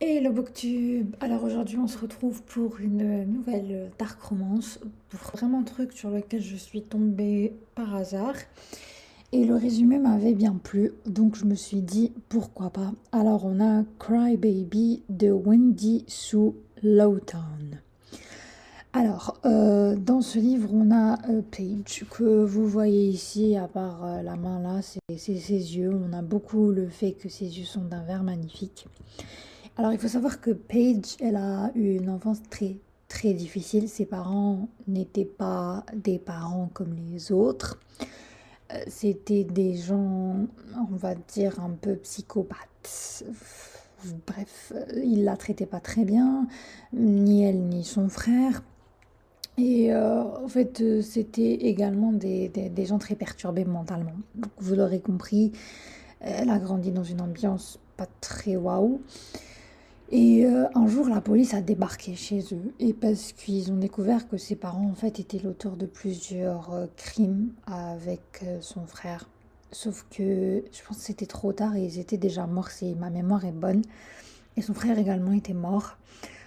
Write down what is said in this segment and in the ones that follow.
Et le Booktube. Alors aujourd'hui, on se retrouve pour une nouvelle dark romance, pour vraiment un truc sur lequel je suis tombée par hasard. Et le résumé m'avait bien plu, donc je me suis dit pourquoi pas. Alors on a Cry Baby de Wendy Sue Lowtown. Alors, dans ce livre, on a Paige, que vous voyez ici, à part la main là, c'est ses yeux. On a beaucoup le fait que ses yeux sont d'un vert magnifique. Alors, il faut savoir que Paige, elle a eu une enfance très, très difficile. Ses parents n'étaient pas des parents comme les autres. C'était des gens, on va dire, un peu psychopathes. Bref, ils la traitaient pas très bien, ni elle ni son frère. Et en fait, c'était également des gens très perturbés mentalement. Donc, vous l'aurez compris, elle a grandi dans une ambiance pas très waouh. Et un jour, la police a débarqué chez eux. Et parce qu'ils ont découvert que ses parents, en fait, étaient l'auteur de plusieurs crimes avec son frère. Sauf que je pense que c'était trop tard et ils étaient déjà morts, si ma mémoire est bonne. Et son frère également était mort.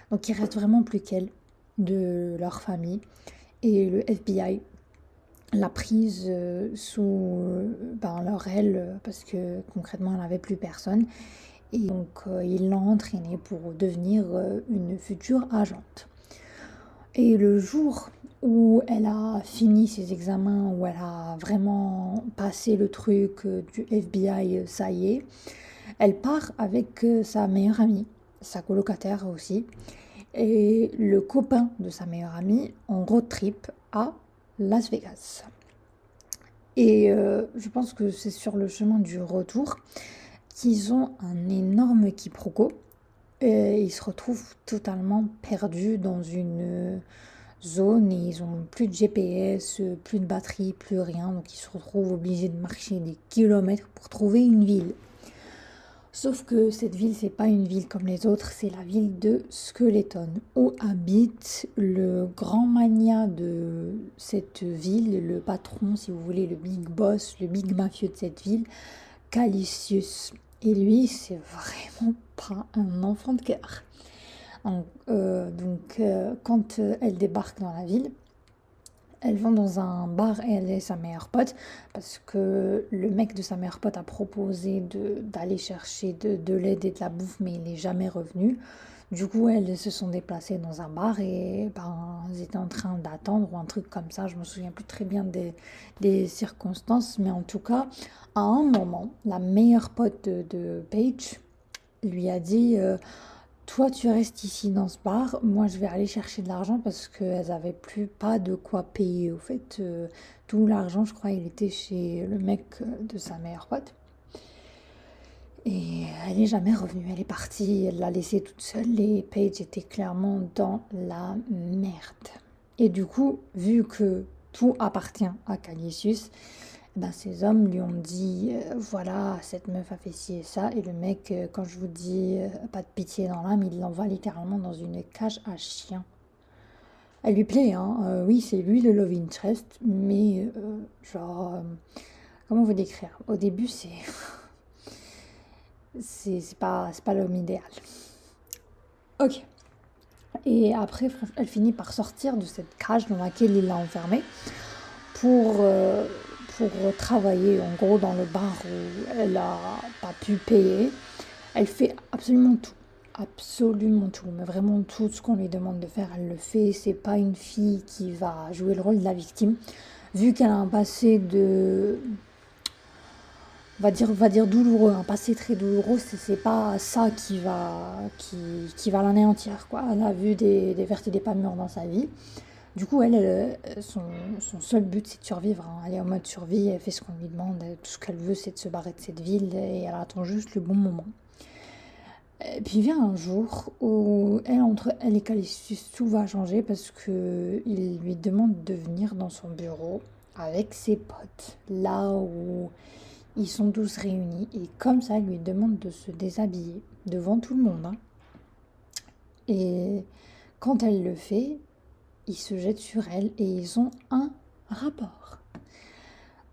Donc il reste vraiment plus qu'elle de leur famille. Et le FBI l'a prise sous leur aile parce que concrètement elle n'avait plus personne. Et donc il l'a entraînée pour devenir une future agente. Et le jour où elle a fini ses examens, où elle a vraiment passé le truc du FBI, ça y est, elle part avec sa meilleure amie, sa colocataire aussi, et le copain de sa meilleure amie en road trip à Las Vegas. Et je pense que c'est sur le chemin du retour qu'ils ont un énorme quiproquo. Et ils se retrouvent totalement perdus dans une zone et ils ont plus de GPS, plus de batterie, plus rien. Donc ils se retrouvent obligés de marcher des kilomètres pour trouver une ville. Sauf que cette ville, c'est pas une ville comme les autres, c'est la ville de Skeleton, où habite le grand mania de cette ville, le patron, si vous voulez, le big boss, le big mafieux de cette ville, Calicius. Et lui, c'est vraiment pas un enfant de cœur. Quand elle débarque dans la ville, elles vont dans un bar et elle est sa meilleure pote parce que le mec de sa meilleure pote a proposé d'aller chercher de l'aide et de la bouffe mais il n'est jamais revenu. Du coup, elles se sont déplacées dans un bar et elles étaient en train d'attendre ou un truc comme ça. Je me souviens plus très bien des circonstances, mais en tout cas, à un moment, la meilleure pote de Paige lui a dit toi, tu restes ici dans ce bar. Moi, je vais aller chercher de l'argent parce qu'elles avaient plus pas de quoi payer. Au fait, tout l'argent, je crois, il était chez le mec de sa meilleure pote. Et elle n'est jamais revenue. Elle est partie, elle l'a laissée toute seule et Paige était clairement dans la merde. Et du coup, vu que tout appartient à Calicius, ben, ces hommes lui ont dit voilà, cette meuf a fait ci et ça. Et le mec, quand je vous dis pas de pitié dans l'âme, il l'envoie littéralement dans une cage à chiens. Elle lui plaît, hein. Oui, c'est lui le love interest, mais comment vous décrire? Au début, c'est pas l'homme idéal. Ok. Et après, elle finit par sortir de cette cage dans laquelle il l'a enfermée pour, euh, pour travailler en gros dans le bar où elle n'a pas pu payer. Elle fait absolument tout, mais vraiment tout ce qu'on lui demande de faire, elle le fait. C'est pas une fille qui va jouer le rôle de la victime, vu qu'elle a un passé on va dire douloureux, un passé très douloureux, c'est pas ça qui va l'anéantir, quoi. Elle a vu des vertes et des pas mûres dans sa vie. Du coup, son seul but, c'est de survivre, hein. Elle est en mode survie, elle fait ce qu'on lui demande, tout ce qu'elle veut, c'est de se barrer de cette ville et elle attend juste le bon moment. Et puis vient un jour où entre elle et Callisus, tout va changer parce que il lui demande de venir dans son bureau avec ses potes, là où ils sont tous réunis. Et comme ça, il lui demande de se déshabiller devant tout le monde, hein. Et quand elle le fait, il se jette sur elle et ils ont un rapport.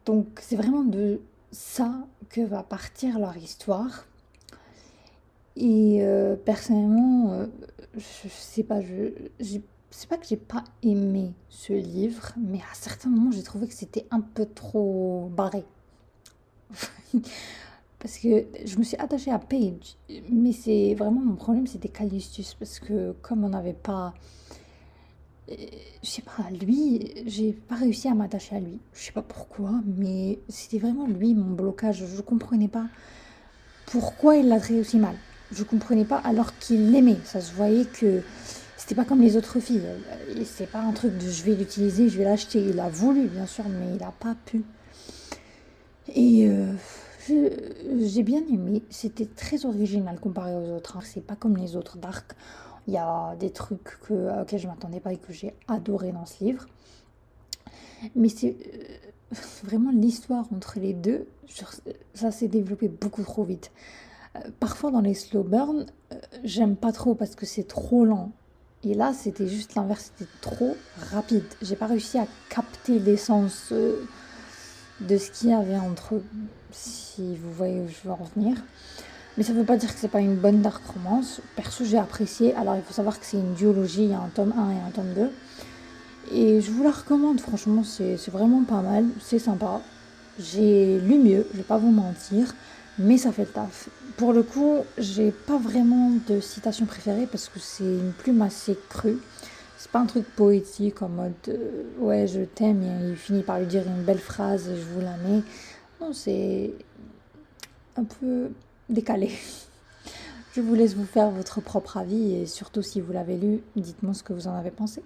Donc c'est vraiment de ça que va partir leur histoire. Et personnellement, je sais pas, c'est pas que j'ai pas aimé ce livre, mais à certains moments, j'ai trouvé que c'était un peu trop barré. Parce que je me suis attachée à Paige, mais c'est vraiment mon problème, c'était Callistus, parce que comme on n'avait pas, euh, je sais pas, lui, j'ai pas réussi à m'attacher à lui. Je sais pas pourquoi, mais c'était vraiment lui mon blocage. Je comprenais pas pourquoi il l'a traité aussi mal. Je comprenais pas alors qu'il l'aimait. Ça se voyait que c'était pas comme les autres filles. Et c'est pas un truc de je vais l'utiliser, je vais l'acheter. Il a voulu, bien sûr, mais il a pas pu. Et j'ai bien aimé. C'était très original comparé aux autres, hein. C'est pas comme les autres Dark. Il y a des trucs auxquels je m'attendais pas et que j'ai adoré dans ce livre. Mais c'est vraiment l'histoire entre les deux. Ça s'est développé beaucoup trop vite. Parfois dans les slow burn, j'aime pas trop parce que c'est trop lent. Et là, c'était juste l'inverse, c'était trop rapide. J'ai pas réussi à capter l'essence de ce qu'il y avait entre eux, si vous voyez où je veux en venir. Mais ça veut pas dire que c'est pas une bonne dark romance. Perso, j'ai apprécié. Alors, il faut savoir que c'est une duologie, il y a un tome 1 et un tome 2. Et je vous la recommande, franchement, c'est vraiment pas mal, c'est sympa. J'ai lu mieux, je vais pas vous mentir, mais ça fait le taf. Pour le coup, j'ai pas vraiment de citation préférée parce que c'est une plume assez crue. C'est pas un truc poétique en mode ouais, je t'aime et il finit par lui dire une belle phrase et je vous la mets. Non, c'est un peu décalé. Je vous laisse vous faire votre propre avis et surtout si vous l'avez lu, dites-moi ce que vous en avez pensé.